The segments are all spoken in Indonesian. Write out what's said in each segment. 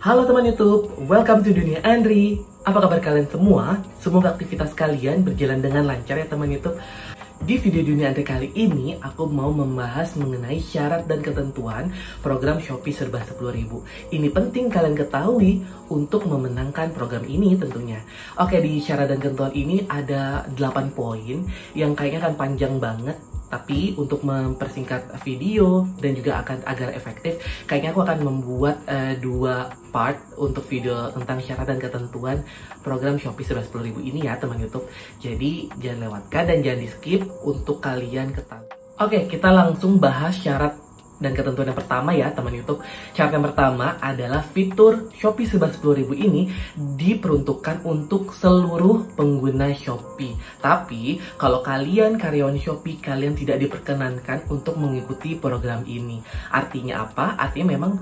Halo teman YouTube, welcome to Dunia Andri. Apa kabar kalian semua? Semoga aktivitas kalian berjalan dengan lancar ya teman YouTube. Di video Dunia Andri kali ini, aku mau membahas mengenai syarat dan ketentuan program Shopee Serba 10.000. Ini penting kalian ketahui untuk memenangkan program ini tentunya. Oke, di syarat dan ketentuan ini ada 8 poin yang kayaknya akan panjang banget. Tapi untuk mempersingkat video dan juga akan agar efektif, kayaknya aku akan membuat 2 part untuk video tentang syarat dan ketentuan program Shopee Serba 10.000 ini ya teman YouTube. Jadi jangan lewatkan dan jangan di skip untuk kalian ketahui. Oke, kita langsung bahas syarat dan ketentuan yang pertama ya teman YouTube. Syarat yang pertama adalah fitur Shopee Serba 10.000 ini diperuntukkan untuk seluruh pengguna Shopee. Tapi kalau kalian karyawan Shopee, kalian tidak diperkenankan untuk mengikuti program ini. Artinya apa? Artinya memang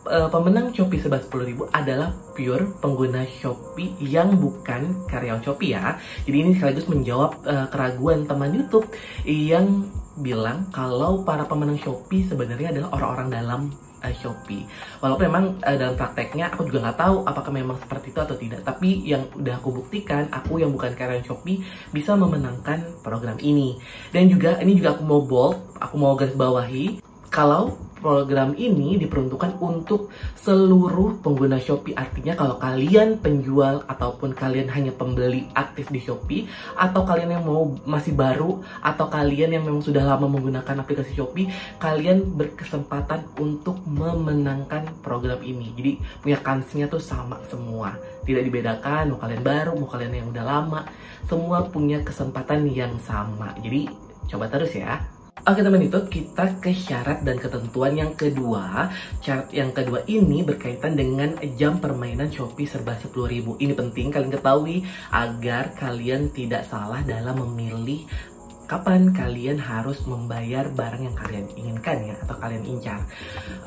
pemenang Shopee Serba 10.000 adalah pure pengguna Shopee yang bukan karyawan Shopee ya. Jadi ini sekaligus menjawab keraguan teman YouTube yang bilang kalau para pemenang Shopee sebenarnya adalah orang-orang dalam Shopee. Walaupun memang dalam prakteknya aku juga nggak tahu apakah memang seperti itu atau tidak. Tapi yang udah aku buktikan, aku yang bukan karyawan Shopee bisa memenangkan program ini. Dan juga ini juga aku mau bold, aku mau garis bawahi kalau program ini diperuntukkan untuk seluruh pengguna Shopee. Artinya kalau kalian penjual ataupun kalian hanya pembeli aktif di Shopee, atau kalian yang masih baru, atau kalian yang memang sudah lama menggunakan aplikasi Shopee, kalian berkesempatan untuk memenangkan program ini. Jadi punya kansnya tuh sama semua, tidak dibedakan mau kalian baru, mau kalian yang udah lama, semua punya kesempatan yang sama. Jadi coba terus ya. Oke teman YouTube, kita ke syarat dan ketentuan yang kedua. Syarat yang kedua ini berkaitan dengan jam permainan Shopee Serba 10.000. Ini penting kalian ketahui agar kalian tidak salah dalam memilih kapan kalian harus membayar barang yang kalian inginkan ya, atau kalian incar.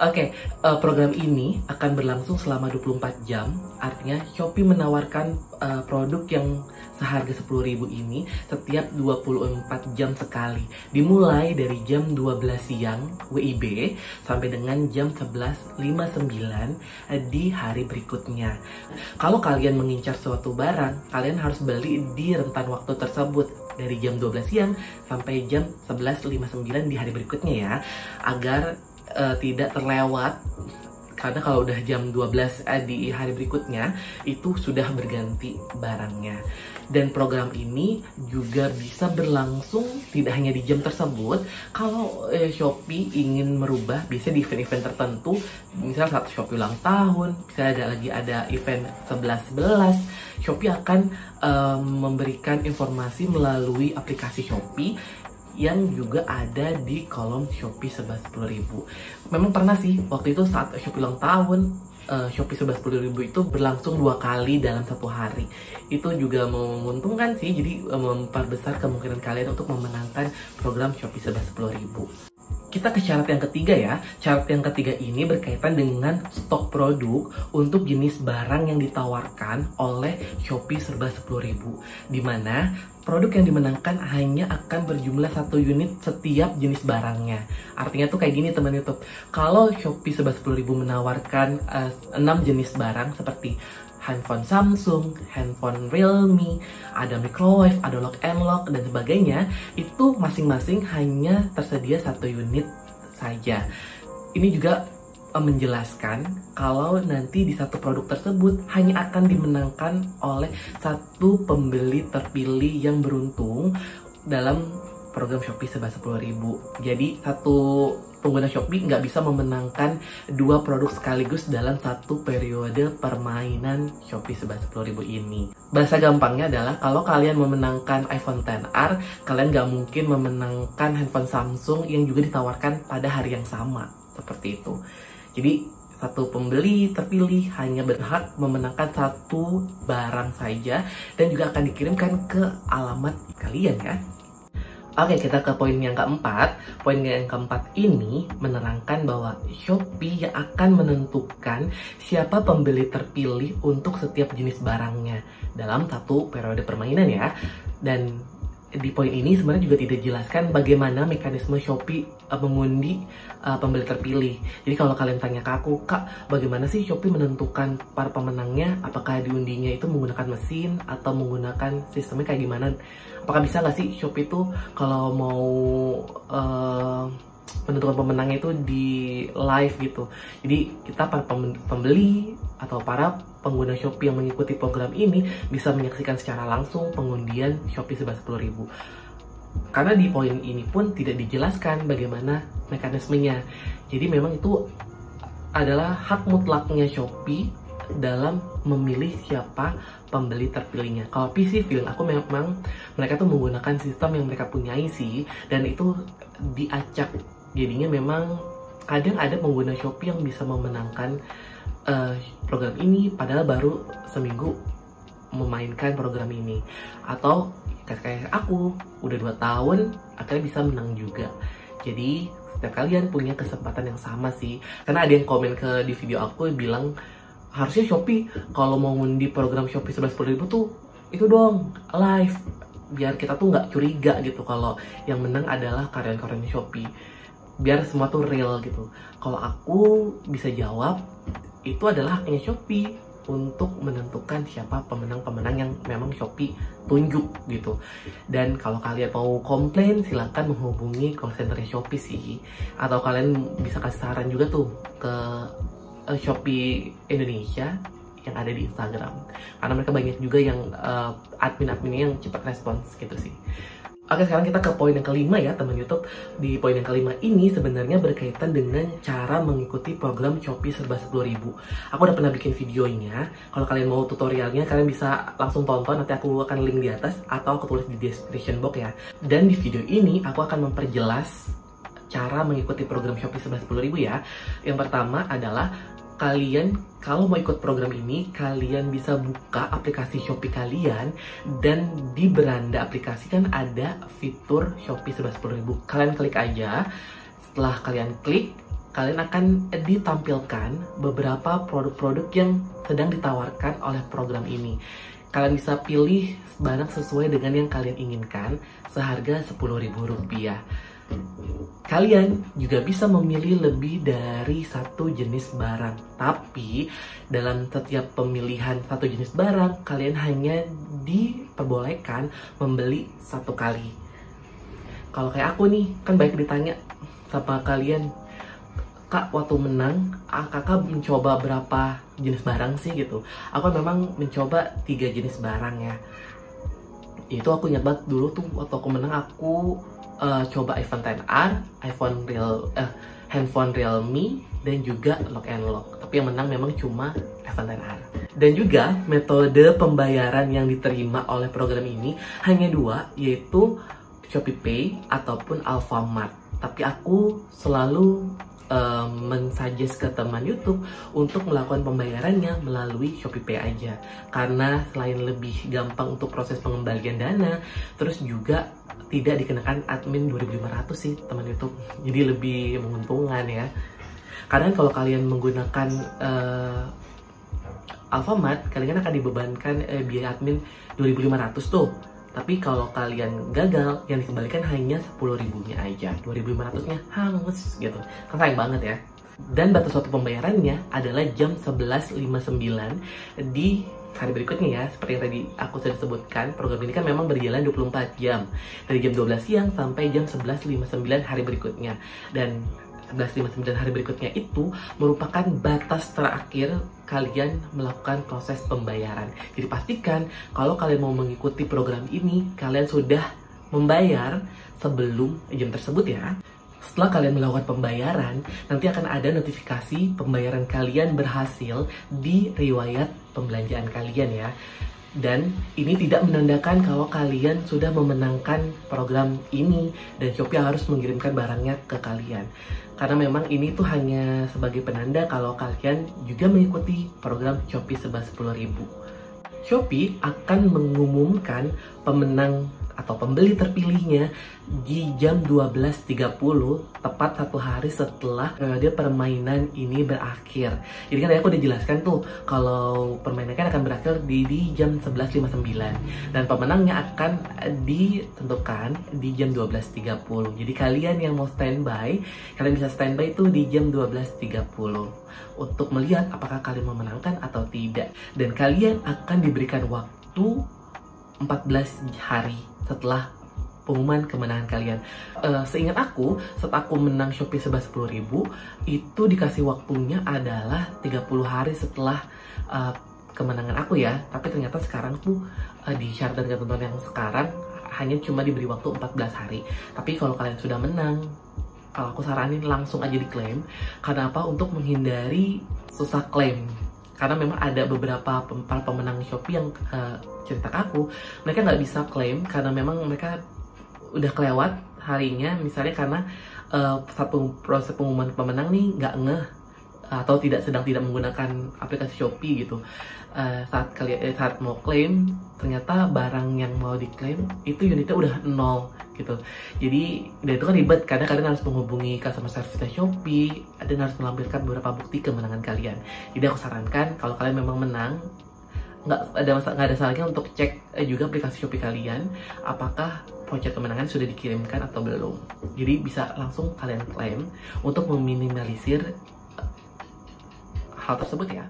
Oke, program ini akan berlangsung selama 24 jam. Artinya Shopee menawarkan produk yang seharga 10.000 ini setiap 24 jam sekali. Dimulai dari jam 12 siang WIB sampai dengan jam 11.59 di hari berikutnya. Kalau kalian mengincar suatu barang, kalian harus beli di rentan waktu tersebut dari jam 12 siang sampai jam 11.59 di hari berikutnya ya, agar tidak terlewat. Karena kalau udah jam 12 di hari berikutnya, itu sudah berganti barangnya. Dan program ini juga bisa berlangsung tidak hanya di jam tersebut. Kalau Shopee ingin merubah, biasanya di event-event tertentu, misalnya saat Shopee ulang tahun, misalnya ada event 11.11, Shopee akan memberikan informasi melalui aplikasi Shopee yang juga ada di kolom Shopee Serba 10.000. Memang pernah sih waktu itu saat Shopee ulang tahun, Shopee Serba 10.000 itu berlangsung 2 kali dalam 1 hari. Itu juga menguntungkan sih, jadi memperbesar kemungkinan kalian untuk memenangkan program Shopee Serba 10.000. Kita ke syarat yang ketiga ya. Syarat yang ketiga ini berkaitan dengan stok produk untuk jenis barang yang ditawarkan oleh Shopee Serba 10.000. Dimana produk yang dimenangkan hanya akan berjumlah 1 unit setiap jenis barangnya. Artinya tuh kayak gini teman YouTube. Kalau Shopee Serba 10.000 menawarkan 6 jenis barang seperti handphone Samsung, handphone Realme, ada microwave, ada lock and lock, dan sebagainya, itu masing-masing hanya tersedia 1 unit saja. Ini juga menjelaskan kalau nanti di satu produk tersebut hanya akan dimenangkan oleh 1 pembeli terpilih yang beruntung dalam program Shopee Serba 10.000. Jadi satu pengguna Shopee nggak bisa memenangkan 2 produk sekaligus dalam 1 periode permainan Shopee Serba 10.000 ini. Bahasa gampangnya adalah kalau kalian memenangkan iPhone XR, kalian nggak mungkin memenangkan handphone Samsung yang juga ditawarkan pada hari yang sama. Seperti itu. Jadi satu pembeli terpilih hanya berhak memenangkan 1 barang saja dan juga akan dikirimkan ke alamat kalian ya. Oke, kita ke poin yang keempat. Poin yang keempat ini menerangkan bahwa Shopee yang akan menentukan siapa pembeli terpilih untuk setiap jenis barangnya dalam 1 periode permainan ya. Dan di poin ini sebenarnya juga tidak dijelaskan bagaimana mekanisme Shopee mengundi pembeli terpilih. Jadi kalau kalian tanya ke aku, Kak, bagaimana sih Shopee menentukan para pemenangnya? Apakah diundinya itu menggunakan mesin atau menggunakan sistemnya kayak gimana? Apakah bisa nggak sih Shopee itu kalau mau menentukan pemenangnya itu di live gitu? Jadi kita para pembeli atau para pengguna Shopee yang mengikuti program ini bisa menyaksikan secara langsung pengundian Shopee sebesar 10.000. Karena di poin ini pun tidak dijelaskan bagaimana mekanismenya. Jadi memang itu adalah hak mutlaknya Shopee dalam memilih siapa pembeli terpilihnya. Kalau PC feeling aku memang mereka tuh menggunakan sistem yang mereka punyai sih, dan itu diacak. Jadinya memang kadang ada pengguna Shopee yang bisa memenangkan program ini padahal baru seminggu memainkan program ini, atau kayak aku udah 2 tahun akhirnya bisa menang juga. Jadi setiap kalian punya kesempatan yang sama sih, karena ada yang komen di video aku bilang harusnya Shopee kalau mau ngundi program Shopee 10.000 tuh itu dong live, biar kita tuh nggak curiga gitu kalau yang menang adalah karyawan-karyawan Shopee, biar semua tuh real gitu. Kalau aku bisa jawab, itu adalah haknya Shopee untuk menentukan siapa pemenang-pemenang yang memang Shopee tunjuk gitu. Dan kalau kalian mau komplain, silahkan menghubungi call center Shopee sih, atau kalian bisa kasih saran juga tuh ke Shopee Indonesia yang ada di Instagram, karena mereka banyak juga yang admin-adminnya yang cepat respons gitu sih. Oke, sekarang kita ke poin yang kelima ya teman YouTube. Di poin yang kelima ini sebenarnya berkaitan dengan cara mengikuti program Shopee serba 10.000. Aku udah pernah bikin videonya. Kalau kalian mau tutorialnya, kalian bisa langsung tonton. Nanti aku akan link di atas atau aku tulis di description box ya. Dan di video ini aku akan memperjelas cara mengikuti program Shopee serba 10.000 ya. Yang pertama adalah kalian kalau mau ikut program ini, kalian bisa buka aplikasi Shopee kalian, dan di beranda aplikasi kan ada fitur Shopee serba 10.000. Kalian klik aja. Setelah kalian klik, kalian akan ditampilkan beberapa produk-produk yang sedang ditawarkan oleh program ini. Kalian bisa pilih barang sesuai dengan yang kalian inginkan seharga Rp10.000. Kalian juga bisa memilih lebih dari satu jenis barang, tapi dalam setiap pemilihan satu jenis barang, kalian hanya diperbolehkan membeli 1 kali. Kalau kayak aku nih, kan banyak ditanya sama kalian, Kak, waktu menang, kakak mencoba berapa jenis barang sih gitu. Aku memang mencoba 3 jenis barang ya. Itu aku ingat banget dulu tuh waktu aku menang, aku coba iPhone XR, handphone Realme, dan juga Lock and Lock. Tapi yang menang memang cuma iPhone XR. Dan juga metode pembayaran yang diterima oleh program ini hanya 2, yaitu ShopeePay ataupun Alfamart. Tapi aku selalu mensuggest ke teman YouTube untuk melakukan pembayarannya melalui ShopeePay aja, karena selain lebih gampang untuk proses pengembalian dana, terus juga tidak dikenakan admin 2.500 sih teman YouTube, jadi lebih menguntungkan ya. Karena kalau kalian menggunakan Alfamart, kalian akan dibebankan biaya admin 2.500 tuh. Tapi kalau kalian gagal, yang dikembalikan hanya 10.000-nya aja, 2.500-nya hangus gitu. Kan sayang banget ya. Dan batas waktu pembayarannya adalah jam 11.59 di hari berikutnya ya. Seperti yang tadi aku sudah sebutkan, program ini kan memang berjalan 24 jam. Dari jam 12 siang sampai jam 11.59 hari berikutnya. Dan 11.59 hari berikutnya itu merupakan batas terakhir kalian melakukan proses pembayaran. Jadi pastikan kalau kalian mau mengikuti program ini, kalian sudah membayar sebelum jam tersebut ya. Setelah kalian melakukan pembayaran, nanti akan ada notifikasi pembayaran kalian berhasil di riwayat pembelanjaan kalian ya. Dan ini tidak menandakan kalau kalian sudah memenangkan program ini dan Shopee harus mengirimkan barangnya ke kalian. Karena memang ini tuh hanya sebagai penanda kalau kalian juga mengikuti program Shopee serba 10.000. Shopee akan mengumumkan pemenang atau pembeli terpilihnya di jam 12.30, tepat 1 hari setelah dia permainan ini berakhir. Jadi kan tadi aku udah jelaskan tuh kalau permainan kan akan berakhir di jam 11.59 dan pemenangnya akan ditentukan di jam 12.30. Jadi kalian yang mau standby, kalian bisa standby tuh di jam 12.30 untuk melihat apakah kalian memenangkan atau tidak. Dan kalian akan diberikan waktu 14 hari setelah pengumuman kemenangan kalian. Seingat aku, saat aku menang Shopee sebesar 10.000, itu dikasih waktunya adalah 30 hari setelah kemenangan aku ya. Tapi ternyata sekarang tuh di syarat dan ketentuan yang sekarang hanya cuma diberi waktu 14 hari. Tapi kalau kalian sudah menang, kalau aku saranin langsung aja diklaim. Karena apa? Untuk menghindari susah klaim. Karena memang ada beberapa pemenang Shopee yang cerita ke aku, mereka nggak bisa klaim karena memang mereka udah kelewat harinya, misalnya karena satu proses pengumuman pemenang nih nggak ngeh atau sedang tidak menggunakan aplikasi Shopee gitu. Saat mau klaim, ternyata barang yang mau diklaim itu unitnya udah 0 gitu. Jadi dan itu kan ribet karena kalian harus menghubungi customer service Shopee dan harus melampirkan beberapa bukti kemenangan kalian. Jadi aku sarankan kalau kalian memang menang, nggak ada salahnya untuk cek juga aplikasi Shopee kalian apakah voucher kemenangan sudah dikirimkan atau belum. Jadi bisa langsung kalian klaim untuk meminimalisir hal tersebut ya.